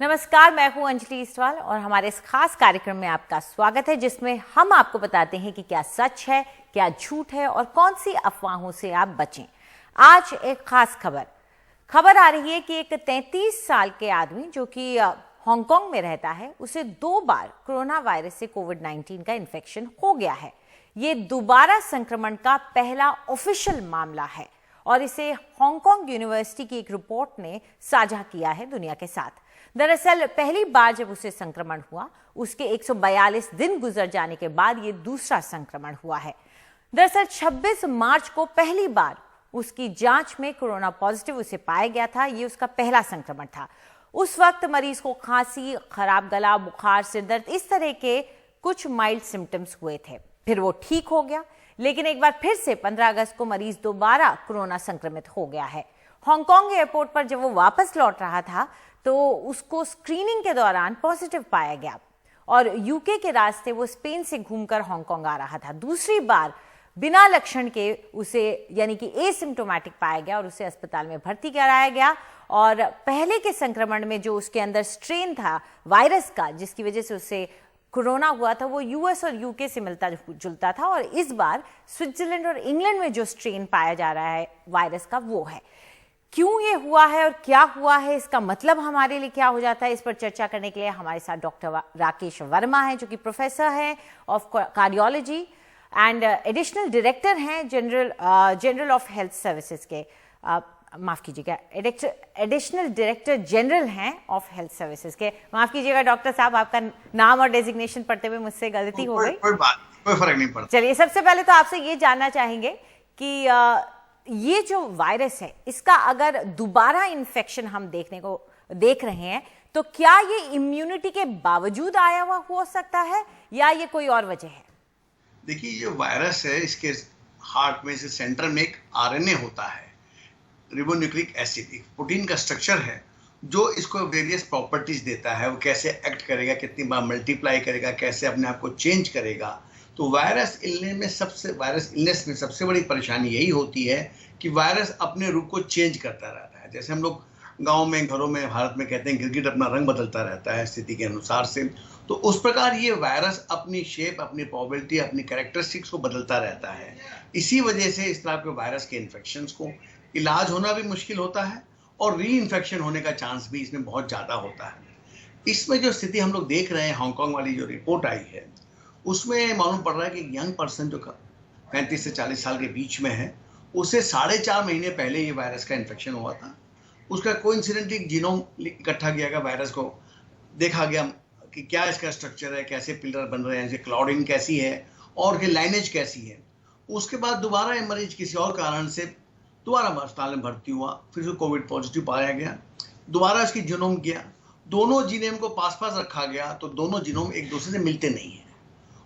नमस्कार, मैं हूं अंजलि इस्वाल और हमारे इस खास कार्यक्रम में आपका स्वागत है जिसमें हम आपको बताते हैं कि क्या सच है, क्या झूठ है और कौन सी अफवाहों से आप बचें। आज एक खास खबर आ रही है कि एक 33 साल के आदमी जो कि हांगकांग में रहता है, उसे 2 बार कोरोना वायरस से कोविड-19 का इन्फेक्शन हो गया है। ये दोबारा संक्रमण का पहला ऑफिशियल मामला है और इसे हांगकांग यूनिवर्सिटी की एक रिपोर्ट ने साझा किया है दुनिया के साथ। दरअसल पहली बार जब उसे संक्रमण हुआ, उसके 142 दिन गुजर जाने के बाद ये दूसरा संक्रमण हुआ है। दरअसल 26 मार्च को पहली बार उसकी जांच में कोरोना पॉजिटिव उसे पाया गया था। ये उसका पहला संक्रमण था। उस वक्त मरीज को खांसी, खराब गला, बुखार, सिर दर्द, इस तरह के कुछ माइल्ड सिम्टम्स हुए थे। फिर वो ठीक हो गया, लेकिन एक बार फिर से 15 अगस्त को मरीज दोबारा कोरोना संक्रमित हो गया है। हांगकांग एयरपोर्ट पर जब वो वापस लौट रहा था तो उसको स्क्रीनिंग के दौरान पॉजिटिव पाया गया और यूके के रास्ते वो स्पेन से घूमकर हांगकांग आ रहा था। दूसरी बार बिना लक्षण के उसे यानी कि एसिम्प्टोमेटिक पाया गया और उसे अस्पताल में भर्ती कराया गया। और पहले के संक्रमण में जो उसके अंदर स्ट्रेन था वायरस का, जिसकी वजह से उसे कोरोना हुआ था, वो यूएस और यूके से मिलता जुलता था और इस बार स्विट्जरलैंड और इंग्लैंड में जो स्ट्रेन पाया जा रहा है वायरस का, वो है। क्यों ये हुआ है और क्या हुआ है, इसका मतलब हमारे लिए क्या हो जाता है, इस पर चर्चा करने के लिए हमारे साथ डॉक्टर राकेश वर्मा हैं, जो कि प्रोफेसर हैं of cardiology and additional director हैं जनरल ऑफ हेल्थ सर्विसेज के, माफ कीजिएगा, एडिशनल डायरेक्टर जनरल हैं ऑफ हेल्थ सर्विसेज के। माफ कीजिएगा डॉक्टर साहब, आपका नाम और डेजिग्नेशन पढ़ते हुए मुझसे गलती हो गई। कोई फर्क नहीं पड़ता। चलिए, सबसे पहले तो आपसे ये जानना चाहेंगे कि ये जो वायरस है, इसका अगर दोबारा इन्फेक्शन हम देख रहे हैं तो क्या ये इम्यूनिटी के बावजूद आया हुआ हो सकता है या ये कोई और वजह है? देखिए, ये वायरस है, इसके हार्ट में से सेंटर में एक आरएनए होता है, रिबोन्यूक्लिक एसिड, एक प्रोटीन का स्ट्रक्चर है जो इसको वेरियस प्रॉपर्टीज देता है। वो कैसे एक्ट करेगा, कितनी बार मल्टीप्लाई करेगा, कैसे अपने आप को चेंज करेगा। तो वायरस इलनेस में सबसे बड़ी परेशानी यही होती है कि वायरस अपने रूप को चेंज करता रहता है। जैसे हम लोग गांव में, घरों में, भारत में कहते हैं गिरगिट अपना रंग बदलता रहता है स्थिति के अनुसार से, तो उस प्रकार ये वायरस अपनी शेप, अपनी प्रोबेबिलिटी, अपनी कैरेक्टरिस्टिक्स को बदलता रहता है। इसी वजह से इस तरह के वायरस के इन्फेक्शंस को इलाज होना भी मुश्किल होता है और री इन्फेक्शन होने का चांस भी इसमें बहुत ज़्यादा होता है। इसमें जो स्थिति हम लोग देख रहे हैं, हांगकांग वाली जो रिपोर्ट आई है, उसमें मालूम पड़ रहा है कि यंग पर्सन जो 35 से 40 साल के बीच में है, उसे 4.5 महीने पहले ये वायरस का इन्फेक्शन हुआ था। उसका कोइंसिडेंटली जीनोम इकट्ठा किया गया, वायरस को देखा गया कि क्या इसका स्ट्रक्चर है, कैसे पिलर बन रहे हैं, क्लाउडिंग कैसी है और लाइनेज कैसी है। उसके बाद दोबारा ये मरीज किसी और कारण से दोबारा अस्पताल में भर्ती हुआ, फिर उसको कोविड पॉजिटिव पाया गया, दोबारा इसकी जीनोम किया, दोनों जीनोम को पास रखा गया, तो दोनों जीनोम एक दूसरे से मिलते नहीं है।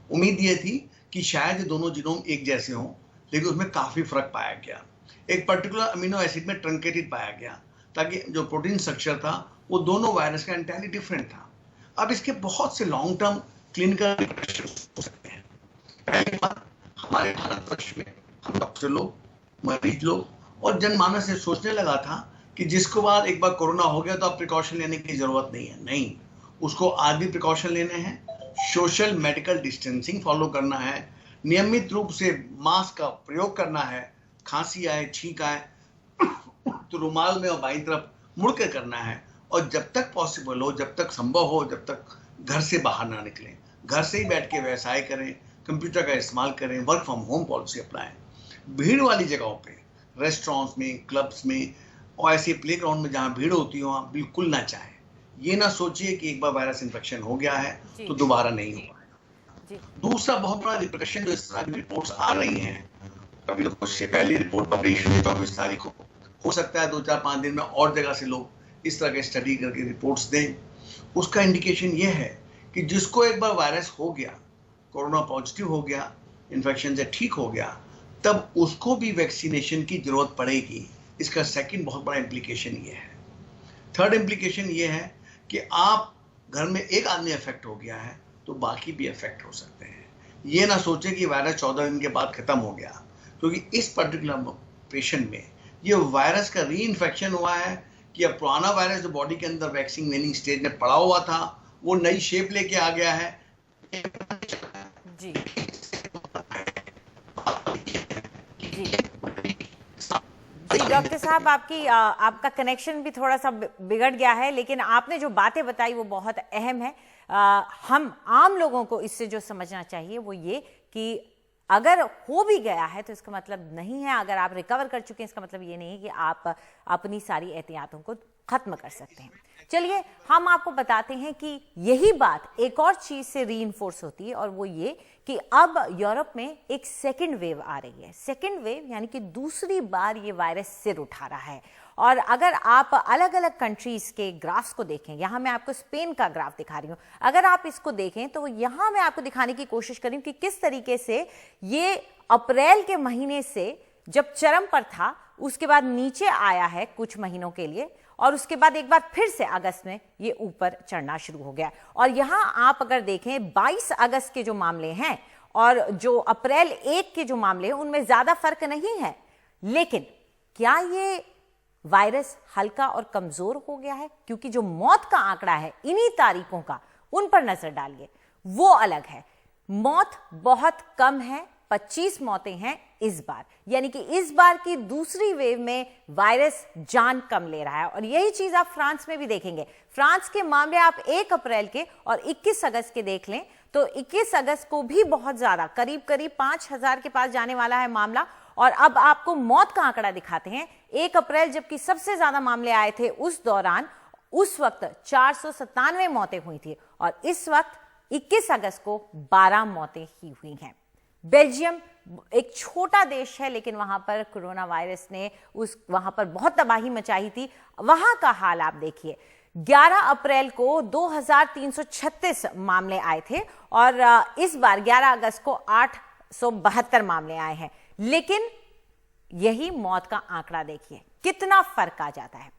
उम्मीद ये थी कि शायद दोनों जीनोम एक जैसे हों, लेकिन उसमें काफ़ी फर्क पाया गया। एक पर्टिकुलर अमीनो एसिड में ट्रंकेटेड पाया गया, ताकि जो प्रोटीन स्ट्रक्चर था वो दोनों वायरस का एंटायरली डिफरेंट था। अब इसके बहुत से लॉन्ग टर्म क्लिनिकल रिप्रिकॉशंस हो सकते हैं। पहली बात, हमारे भारतवर्ष में हम डॉक्टर लोग, मरीज लोग और जनमानस से सोचने लगा था कि जिसको बाद एक बार कोरोना हो गया तो अब प्रिकॉशन लेने की जरूरत नहीं है। नहीं, उसको आज भी प्रिकॉशन लेने हैं। सोशल मेडिकल डिस्टेंसिंग फॉलो करना है, नियमित रूप से मास्क का प्रयोग करना है, खांसी आए, छींक आए तो रुमाल में और बाईं तरफ मुड़ कर करना है, और जब तक पॉसिबल हो, जब तक संभव हो, जब तक घर से बाहर ना निकलें, घर से ही बैठ के व्यवसाय करें, कंप्यूटर का इस्तेमाल करें, वर्क फ्रॉम होम पॉलिसी अपनाएं। भीड़ वाली जगहों पे, रेस्टोरेंट्स में, क्लब्स में और ऐसे प्ले ग्राउंड में जहाँ भीड़ होती हो, वहाँ बिल्कुल ना चाहें। ये ना सोचिए कि एक बार वायरस इन्फेक्शन हो गया है तो दोबारा नहीं होगा। दूसरा बहुत बड़ा रिप्रिकॉशन जो इस तरह की रिपोर्ट्स आ रही हैं, कभी लोग उससे पहली रिपोर्ट पब्लिश हुई 24 तारीख को, हो सकता है 2-4-5 दिन में और जगह से लोग इस तरह के स्टडी करके रिपोर्ट्स दें। उसका इंडिकेशन ये है कि जिसको एक बार वायरस हो गया, कोरोना पॉजिटिव हो गया, इन्फेक्शन से ठीक हो गया, तब उसको भी वैक्सीनेशन की जरूरत पड़ेगी। इसका सेकंड बहुत बड़ा इम्प्लीकेशन ये है। थर्ड इम्प्लीकेशन ये है कि आप घर में एक आदमी अफेक्ट हो गया है तो बाकी भी अफेक्ट हो सकते हैं। ये ना सोचें कि वायरस 14 दिन के बाद खत्म हो गया, क्योंकि इस पर्टिकुलर पेशेंट में ये वायरस का री इन्फेक्शन हुआ है कि अब पुराना वायरस जो बॉडी के अंदर वैक्सीन वेनिंग स्टेज में पड़ा हुआ था वो नई शेप लेके आ गया है। जी जी जी डॉक्टर साहब, आपका कनेक्शन भी थोड़ा सा बिगड़ गया है, लेकिन आपने जो बातें बताई वो बहुत अहम है। हम आम लोगों को इससे जो समझना चाहिए वो ये कि अगर हो भी गया है तो इसका मतलब नहीं है, अगर आप रिकवर कर चुके हैं इसका मतलब ये नहीं है कि आप अपनी सारी एहतियातों को खत्म कर सकते हैं। चलिए हम आपको बताते हैं कि यही बात एक और चीज से रीइंफोर्स होती है, और वो ये कि अब यूरोप में एक सेकंड वेव आ रही है। सेकंड वेव यानी कि दूसरी बार ये वायरस सिर उठा रहा है। और अगर आप अलग अलग कंट्रीज के ग्राफ्स को देखें, यहां मैं आपको स्पेन का ग्राफ दिखा रही हूं, अगर आप इसको देखें तो यहां मैं आपको दिखाने की कोशिश कर रही हूं कि किस तरीके से ये अप्रैल के महीने से जब चरम पर था उसके बाद नीचे आया है कुछ महीनों के लिए, और उसके बाद एक बार फिर से अगस्त में ये ऊपर चढ़ना शुरू हो गया। और यहां आप अगर देखें 22 अगस्त के जो मामले हैं और जो अप्रैल 1 के जो मामले हैं उनमें ज्यादा फर्क नहीं है, लेकिन क्या ये वायरस हल्का और कमजोर हो गया है? क्योंकि जो मौत का आंकड़ा है इन्हीं तारीखों का, उन पर नजर डालिए, वो अलग है। मौत बहुत कम है, 25 मौतें हैं इस बार, यानी कि इस बार की दूसरी वेव में वायरस जान कम ले रहा है। और यही चीज आप फ्रांस में भी देखेंगे। फ्रांस के मामले आप 1 अप्रैल के और 21 अगस्त के देख लें तो 21 अगस्त को भी बहुत ज्यादा, करीब करीब 5000 के पास जाने वाला है मामला। और अब आपको मौत का आंकड़ा दिखाते हैं। 1 अप्रैल जबकि सबसे ज्यादा मामले आए थे उस दौरान, उस वक्त 497 मौतें हुई थी, और इस वक्त 21 अगस्त को 12 मौतें ही हुई हैं। बेल्जियम एक छोटा देश है, लेकिन वहां पर कोरोना वायरस ने वहां पर बहुत तबाही मचाई थी। वहां का हाल आप देखिए, 11 अप्रैल को 2336 मामले आए थे और इस बार 11 अगस्त को 872 मामले आए हैं। लेकिन यही मौत का आंकड़ा देखिए, कितना फर्क आ जाता है।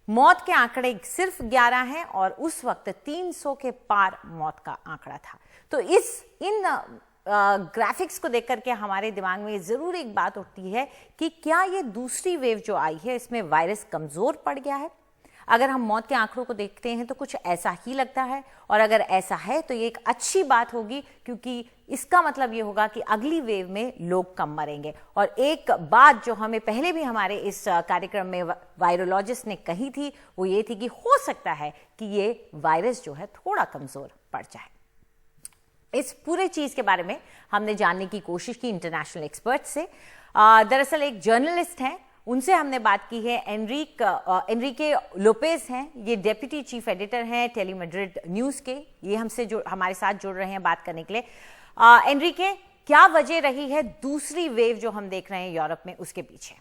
मौत के आंकड़े सिर्फ 11 हैं और उस वक्त 300 के पार मौत का आंकड़ा था। तो इन ग्राफिक्स को देख करके हमारे दिमाग में जरूर एक बात उठती है कि क्या ये दूसरी वेव जो आई है इसमें वायरस कमजोर पड़ गया है? अगर हम मौत के आंकड़ों को देखते हैं तो कुछ ऐसा ही लगता है, और अगर ऐसा है तो ये एक अच्छी बात होगी, क्योंकि इसका मतलब ये होगा कि अगली वेव में लोग कम मरेंगे। और एक बात जो हमें पहले भी हमारे इस कार्यक्रम में वायरोलॉजिस्ट ने कही थी वो ये थी कि हो सकता है कि ये वायरस जो है थोड़ा कमजोर पड़ जाए। इस पूरे चीज के बारे में हमने जानने की कोशिश की इंटरनेशनल एक्सपर्ट से। दरअसल एक जर्नलिस्ट हैं, उनसे हमने बात की है। एनरिके लोपेज हैं, ये डेप्यूटी चीफ एडिटर हैं टेलीमैड्रिड न्यूज के। ये हमारे साथ जुड़ रहे हैं बात करने के लिए। एनरिके, क्या वजह रही है दूसरी वेव जो हम देख रहे हैं यूरोप में उसके पीछे?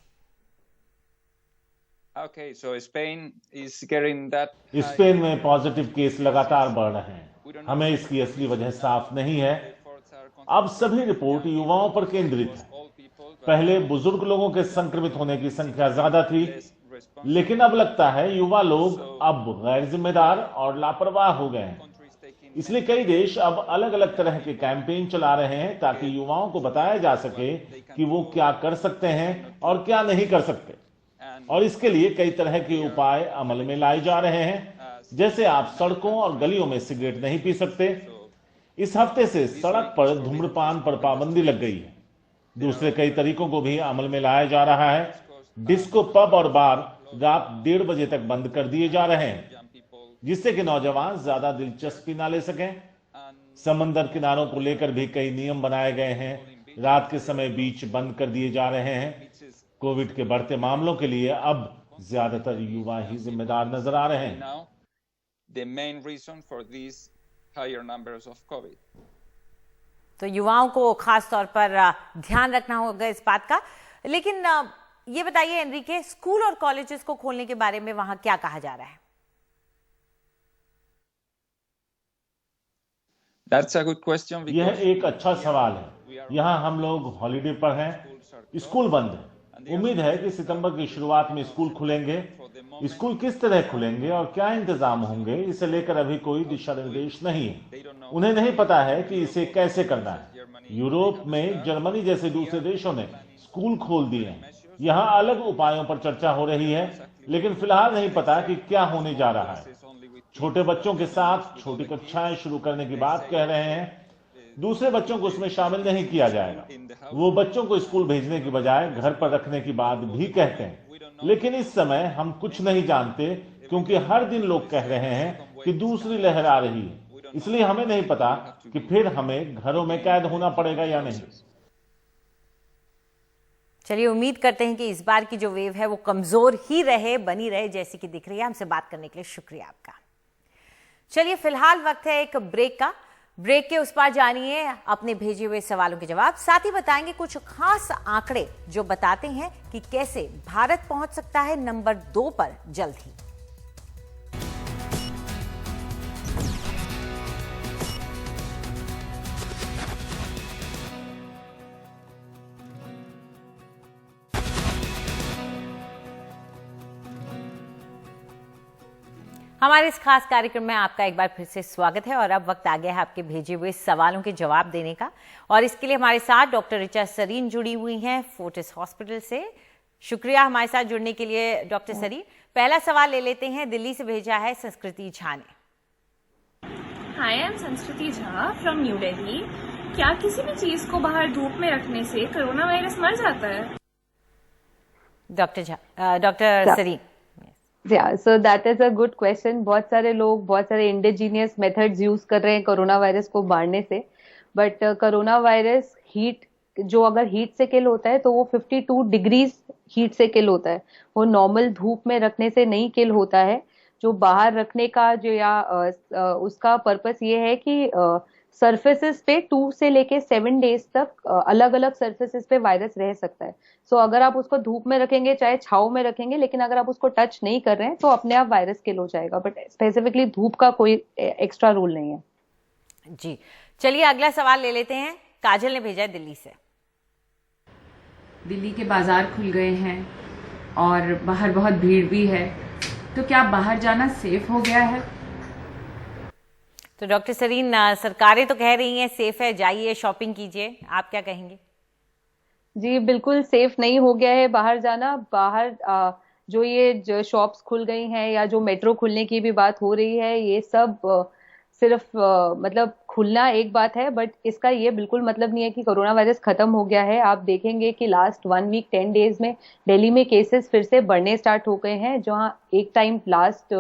स्पेन में पॉजिटिव केस लगातार बढ़ रहे हैं। हमें इसकी असली वजह साफ नहीं है। अब सभी रिपोर्ट युवाओं पर केंद्रित है। पहले बुजुर्ग लोगों के संक्रमित होने की संख्या ज्यादा थी, लेकिन अब लगता है युवा लोग अब गैर जिम्मेदार और लापरवाह हो गए हैं। इसलिए कई देश अब अलग अलग तरह के कैंपेन चला रहे हैं ताकि युवाओं को बताया जा सके कि वो क्या कर सकते हैं और क्या नहीं कर सकते। और इसके लिए कई तरह के उपाय अमल में लाए जा रहे हैं, जैसे आप सड़कों और गलियों में सिगरेट नहीं पी सकते। इस हफ्ते से सड़क पर धूम्रपान पर पाबंदी लग गई है। दूसरे कई तरीकों को भी अमल में लाया जा रहा है। डिस्को, पब और बार रात 1:30 बजे तक बंद कर दिए जा रहे हैं, जिससे कि नौजवान ज्यादा दिलचस्पी ना ले सकें। समंदर किनारों को लेकर भी कई नियम बनाए गए हैं। रात के समय बीच बंद कर दिए जा रहे हैं। कोविड के बढ़ते मामलों के लिए अब ज्यादातर युवा ही जिम्मेदार नजर आ रहे हैं। The main reason for these higher numbers of COVID. तो युवाओं को खास तौर पर ध्यान रखना होगा इस बात का। लेकिन ये बताइए एनरिके, स्कूल और कॉलेजेस को खोलने के बारे में वहां क्या कहा जा रहा है? That's a good question. यह एक अच्छा सवाल है। यहाँ हम लोग हॉलिडे पर हैं, स्कूल बंद है। उम्मीद है कि सितंबर की शुरुआत में स्कूल खुलेंगे। स्कूल किस तरह खुलेंगे और क्या इंतजाम होंगे, इसे लेकर अभी कोई दिशा निर्देश नहीं है। उन्हें नहीं पता है कि इसे कैसे करना है। यूरोप में जर्मनी जैसे दूसरे देशों ने स्कूल खोल दिए हैं। यहाँ अलग उपायों पर चर्चा हो रही है। लेकिन फिलहाल नहीं पता कि क्या होने जा रहा है। छोटे बच्चों के साथ छोटी कक्षाएं शुरू करने की बात कह रहे हैं, दूसरे बच्चों को उसमें शामिल नहीं किया जाएगा। वो बच्चों को स्कूल भेजने की बजाय घर पर रखने की बात भी कहते हैं। लेकिन इस समय हम कुछ नहीं जानते, क्योंकि हर दिन लोग कह रहे हैं कि दूसरी लहर आ रही है। इसलिए हमें नहीं पता कि फिर हमें घरों में कैद होना पड़ेगा या नहीं। चलिए, उम्मीद करते हैं कि इस बार की जो वेव है वो कमजोर ही रहे, बनी रहे जैसी कि दिख रही है। हमसे बात करने के लिए शुक्रिया आपका। चलिए, फिलहाल वक्त है एक ब्रेक का। ब्रेक के उस पार जानिए अपने भेजे हुए सवालों के जवाब, साथ ही बताएंगे कुछ खास आंकड़े जो बताते हैं कि कैसे भारत पहुंच सकता है नंबर 2 पर जल्द ही। हमारे इस खास कार्यक्रम में आपका एक बार फिर से स्वागत है और अब वक्त आ गया है आपके भेजे हुए सवालों के जवाब देने का। और इसके लिए हमारे साथ डॉक्टर ऋचा सरीन जुड़ी हुई हैं फोर्टिस हॉस्पिटल से। शुक्रिया हमारे साथ जुड़ने के लिए डॉक्टर सरीन। पहला सवाल ले लेते हैं, दिल्ली से भेजा है संस्कृति झा ने। हाय, आई एम संस्कृति झा फ्रॉम न्यू दिल्ली। क्या किसी भी चीज को बाहर धूप में रखने से कोरोना वायरस मर जाता है? Doctor Sarin. so that is a good question. बहुत सारे लोग बहुत सारे इंडिजीनियस मेथड्स यूज कर रहे हैं कोरोना वायरस को मारने से, बट कोरोना वायरस हीट, जो अगर हीट से किल होता है तो वो 52 डिग्रीज हीट से किल होता है। वो नॉर्मल धूप में रखने से नहीं किल होता है। जो बाहर रखने का जो या उसका पर्पस ये है कि सरफेसेस पे 2 से लेके 7 डेज तक अलग अलग सरफेसेस पे वायरस रह सकता है। सो अगर आप उसको धूप में रखेंगे, चाहे छांव में रखेंगे, लेकिन अगर आप उसको टच नहीं कर रहे हैं तो अपने आप वायरस किल हो जाएगा। बट स्पेसिफिकली धूप का कोई एक्स्ट्रा रूल नहीं है जी। चलिए, अगला सवाल ले लेते हैं। काजल ने भेजा है दिल्ली से। दिल्ली के बाजार खुल गए हैं और बाहर बहुत भीड़ भी है, तो क्या बाहर जाना सेफ हो गया है? तो डॉक्टर सरीन, सरकारें तो कह रही हैं सेफ है, जाइए शॉपिंग कीजिए, आप क्या कहेंगे? जी, बिल्कुल सेफ नहीं हो गया है बाहर जाना। बाहर जो ये शॉप्स खुल गई हैं या जो मेट्रो खुलने की भी बात हो रही है, ये सब सिर्फ मतलब खुलना एक बात है, बट इसका ये बिल्कुल मतलब नहीं है कि कोरोना वायरस खत्म हो गया है। आप देखेंगे कि लास्ट 1 वीक 10 डेज में दिल्ली में केसेस फिर से बढ़ने स्टार्ट हो गए हैं। जहां एक टाइम लास्ट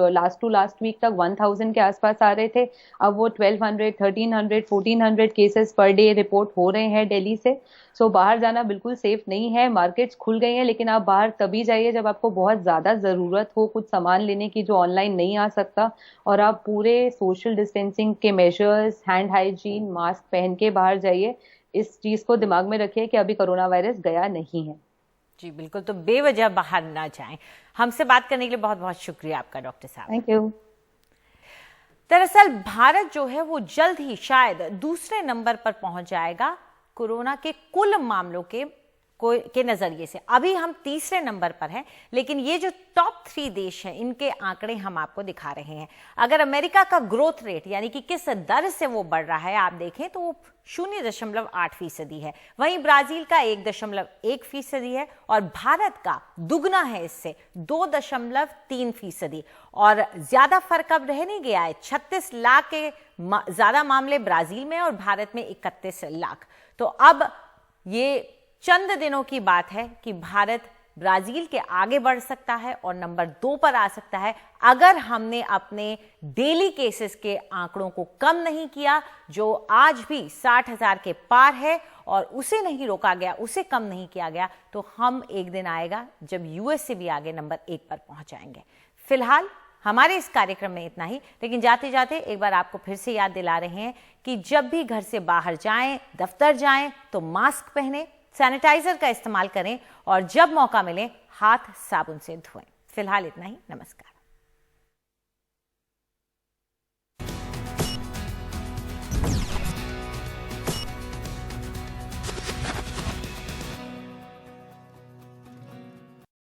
वीक तक 1000 के आसपास आ रहे थे, अब वो 1200, 1300, 1400 केसेस पर डे रिपोर्ट हो रहे हैं दिल्ली से। सो बाहर जाना बिल्कुल सेफ नहीं है। मार्केट्स खुल गई हैं, लेकिन आप बाहर तभी जाइए जब आपको बहुत ज्यादा जरूरत हो कुछ सामान लेने की जो ऑनलाइन नहीं आ सकता, और आप पूरे सोशल डिस्टेंसिंग के मेजर्स, हैंड हाइजीन, मास्क पहन के बाहर जाइए। इस चीज को दिमाग में रखिए कि अभी कोरोना वायरस गया नहीं है। जी बिल्कुल, तो बेवजह बाहर ना जाएं। हमसे बात करने के लिए बहुत बहुत शुक्रिया आपका डॉक्टर साहब। Thank you. दरअसल भारत जो है वो जल्द ही शायद दूसरे नंबर पर पहुंच जाएगा कोरोना के कुल मामलों के नजरिए से। अभी हम तीसरे नंबर पर हैं, लेकिन ये जो टॉप 3 देश हैं इनके आंकड़े हम आपको दिखा रहे हैं। अगर अमेरिका का ग्रोथ रेट यानी कि किस दर से वो बढ़ रहा है आप देखें तो वो 0.8% है। वहीं ब्राजील का 1.1% है और भारत का दुगना है इससे 2.3%। और ज्यादा फर्क अब रह नहीं गया है। 36 लाख के ज्यादा मामले ब्राजील में और भारत में 31 लाख। तो अब ये चंद दिनों की बात है कि भारत ब्राजील के आगे बढ़ सकता है और नंबर 2 पर आ सकता है, अगर हमने अपने डेली केसेस के आंकड़ों को कम नहीं किया, जो आज भी 60,000 के पार है, और उसे नहीं रोका गया, उसे कम नहीं किया गया, तो हम एक दिन आएगा जब यूएस से भी आगे नंबर 1 पर पहुंच जाएंगे। फिलहाल हमारे इस कार्यक्रम में इतना ही, लेकिन जाते जाते एक बार आपको फिर से याद दिला रहे हैं कि जब भी घर से बाहर जाएं, दफ्तर जाएं, तो मास्क पहने, सैनिटाइजर का इस्तेमाल करें और जब मौका मिले हाथ साबुन से धोएं। फिलहाल इतना ही, नमस्कार।